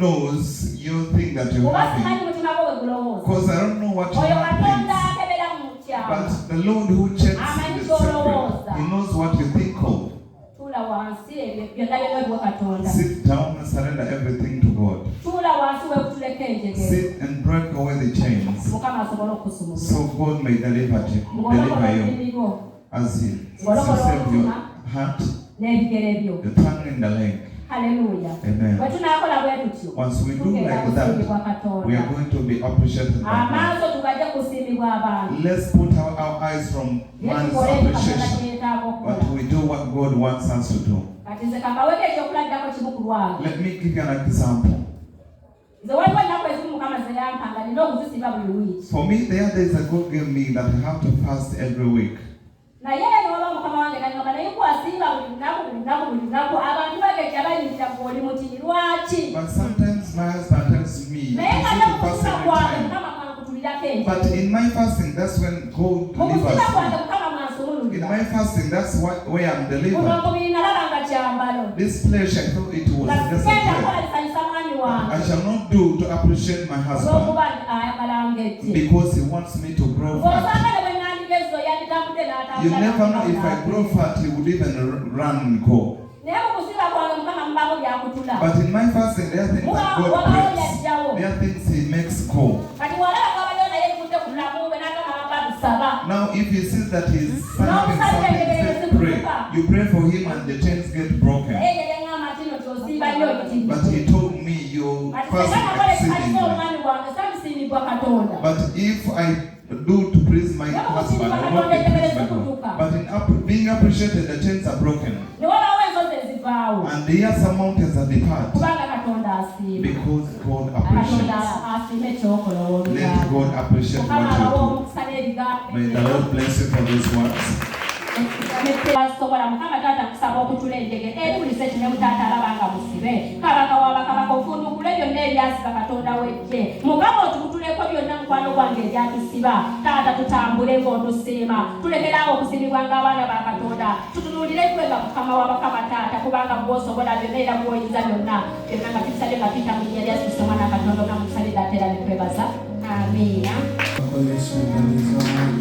knows you think that you're having. Because I don't know what you're having. But the Lord who checks the secret, He knows what you think of. Sit down and surrender everything to God. Sit and break away the chains. So God may deliver you. As He save your heart, the tongue and the leg. Hallelujah. Amen. Once we do like that, we are going to be appreciated by God. Let's put our eyes from man's appreciation, but we do what God wants us to do. Let me give you an example. For me, there is a God gave me that I have to fast every week. But sometimes my husband tells me, you should fast every time. But in my fasting, that's when God delivers me. In my fasting, that's where I'm delivered. This flesh, I thought it was just a play. I shall not do to appreciate my husband because he wants me to grow fat. You never know, if I grow fat, he would even run and go. But in my fasting, there are things that God breaks. There are things He makes go. Now, if He sees that he's having something, He says, pray. You pray for him and the chains get broken. But He told me, you fasting exceedingly. But if I do to please my husband, I will not be pleased by God. But in being appreciated, the chains are broken. And the years of mountains are depart. Because God appreciates. Let God appreciate what you do. May the Lord bless you for these words. Amen.